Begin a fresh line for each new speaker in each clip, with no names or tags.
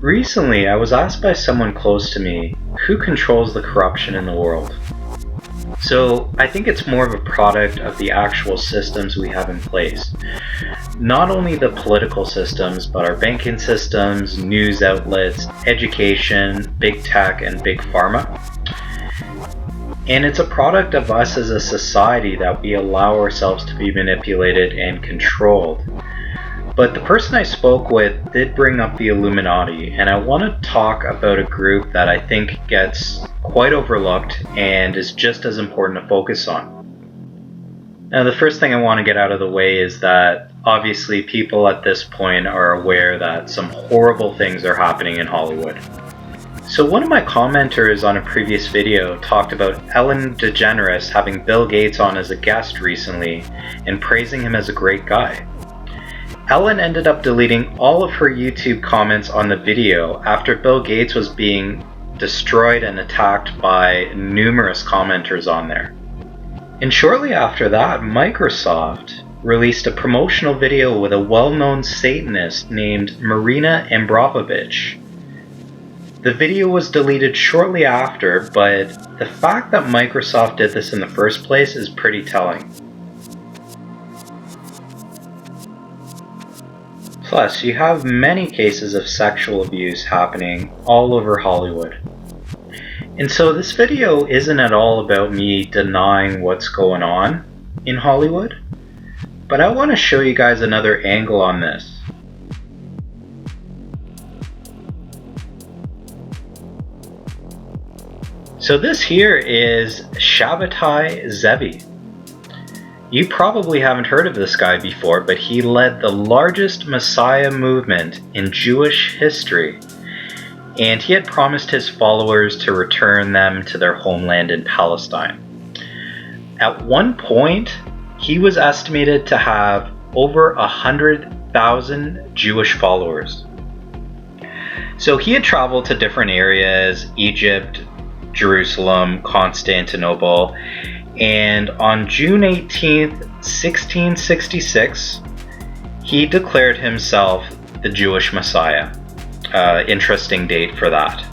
Recently, I was asked by someone close to me, who controls the corruption in the world? So I think it's more of a product of the actual systems we have in place. Not only the political systems, but our banking systems, news outlets, education, big tech, and big pharma. And it's a product of us as a society that we allow ourselves to be manipulated and controlled. But the person I spoke with did bring up the Illuminati, and I want to talk about a group that I think gets quite overlooked and is just as important to focus on. Now, the first thing I want to get out of the way is that obviously people at this point are aware that some horrible things are happening in Hollywood. So one of my commenters on a previous video talked about Ellen DeGeneres having Bill Gates on as a guest recently and praising him as a great guy. Ellen ended up deleting all of her YouTube comments on the video after Bill Gates was being destroyed and attacked by numerous commenters on there. And shortly after that, Microsoft released a promotional video with a well-known Satanist named Marina Abramovich. The video was deleted shortly after, but the fact that Microsoft did this in the first place is pretty telling. Plus, you have many cases of sexual abuse happening all over Hollywood. And so this video isn't at all about me denying what's going on in Hollywood, but I want to show you guys another angle on this. So this here is Sabbatai Zevi. You probably haven't heard of this guy before, but he led the largest Messiah movement in Jewish history, and he had promised his followers to return them to their homeland in Palestine. At one point, he was estimated to have over 100,000 Jewish followers. So he had traveled to different areas, Egypt, Jerusalem, Constantinople, and on June 18th, 1666, he declared himself the Jewish Messiah. Interesting date for that.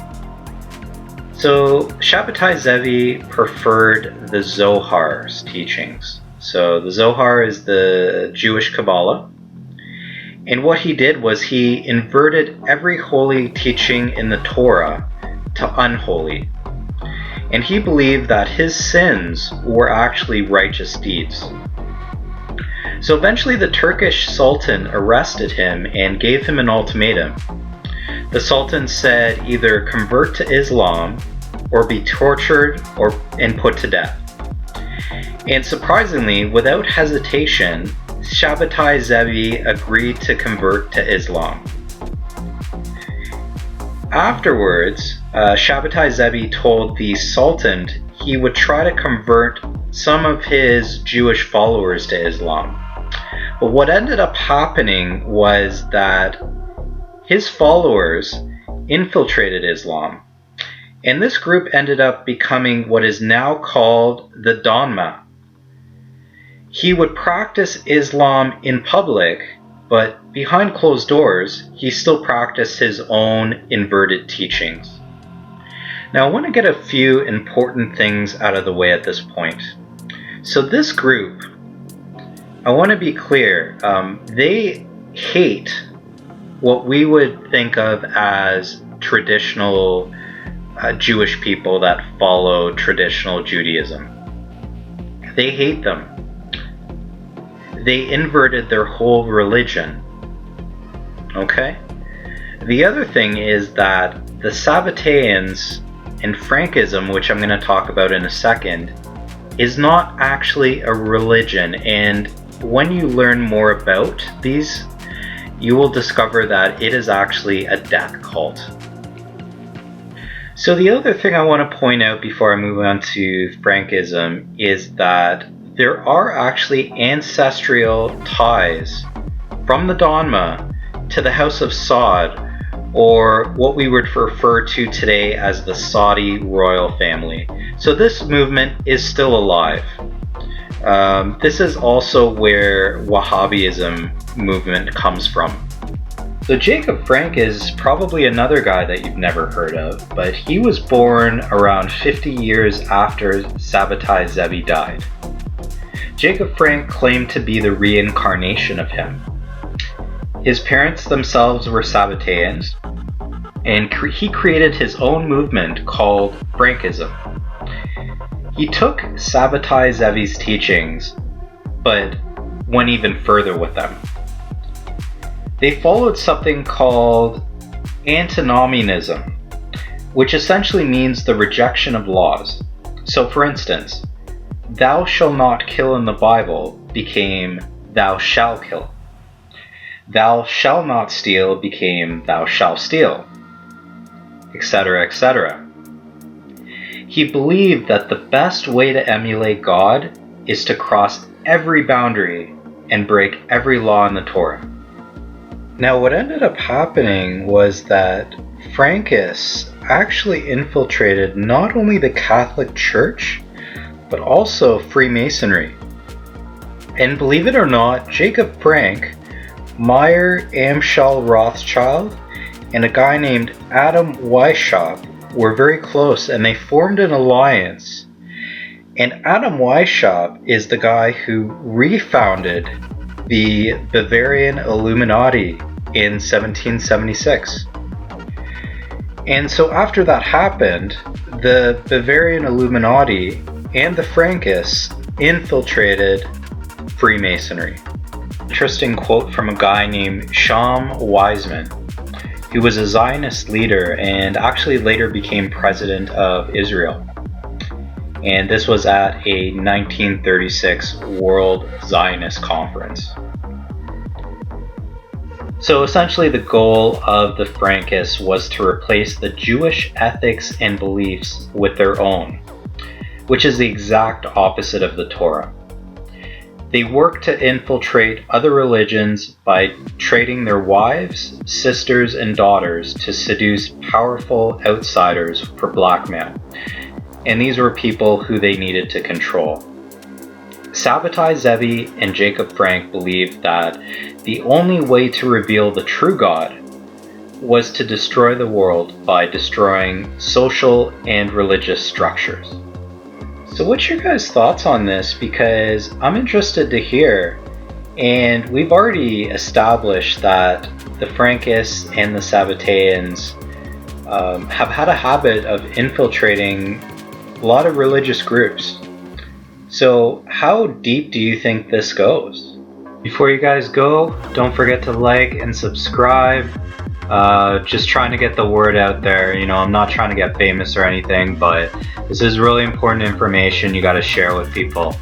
So Shabbatai Zevi preferred the Zohar's teachings. So the Zohar is the Jewish Kabbalah. And what he did was he inverted every holy teaching in the Torah to unholy. And he believed that his sins were actually righteous deeds. So eventually the Turkish Sultan arrested him and gave him an ultimatum. The Sultan said either convert to Islam or be tortured and put to death. And surprisingly, without hesitation, Sabbatai Zevi agreed to convert to Islam. Afterwards, Shabbatai Zevi told the Sultan he would try to convert some of his Jewish followers to Islam. But what ended up happening was that his followers infiltrated Islam, and this group ended up becoming what is now called the Donma. He would practice Islam in public, but behind closed doors, he still practiced his own inverted teachings. Now I want to get a few important things out of the way at this point. So this group, I want to be clear, they hate what we would think of as traditional Jewish people that follow traditional Judaism. They hate them. They inverted their whole religion. Okay? The other thing is that the Sabbateans and Frankism, which I'm going to talk about in a second, is not actually a religion, and when you learn more about these, you will discover that it is actually a death cult. So the other thing I want to point out before I move on to Frankism is that there are actually ancestral ties from the Donma to the House of Saud, or what we would refer to today as the Saudi royal family. So this movement is still alive. This is also where Wahhabism movement comes from. So Jacob Frank is probably another guy that you've never heard of, but he was born around 50 years after Sabbatai Zevi died. Jacob Frank claimed to be the reincarnation of him. His parents themselves were Sabbateans, and he created his own movement called Frankism. He took Sabbatai Zevi's teachings, but went even further with them. They followed something called antinomianism, which essentially means the rejection of laws. So for instance, thou shalt not kill in the Bible became thou shalt kill. Thou shalt not steal became thou shalt steal, etc., etc. He believed that the best way to emulate God is to cross every boundary and break every law in the Torah. Now, what ended up happening was that Frankists actually infiltrated not only the Catholic Church, but also Freemasonry. And believe it or not, Jacob Frank, Meyer Amschel Rothschild, and a guy named Adam Weishaupt were very close, and they formed an alliance. And Adam Weishaupt is the guy who refounded the Bavarian Illuminati in 1776. And so after that happened, the Bavarian Illuminati and the Frankists infiltrated Freemasonry. Interesting quote from a guy named Sham Wiseman, who was a Zionist leader and actually later became president of Israel. And this was at a 1936 World Zionist Conference. So essentially the goal of the Frankists was to replace the Jewish ethics and beliefs with their own, which is the exact opposite of the Torah. They worked to infiltrate other religions by trading their wives, sisters, and daughters to seduce powerful outsiders for blackmail. And these were people who they needed to control. Sabbatai Zevi and Jacob Frank believed that the only way to reveal the true God was to destroy the world by destroying social and religious structures. So what's your guys' thoughts on this? Because I'm interested to hear, and we've already established that the Frankists and the Sabbateans have had a habit of infiltrating a lot of religious groups. So how deep do you think this goes? Before you guys go, don't forget to like and subscribe. Just trying to get the word out there. You know, I'm not trying to get famous or anything, but this is really important information you got to share with people.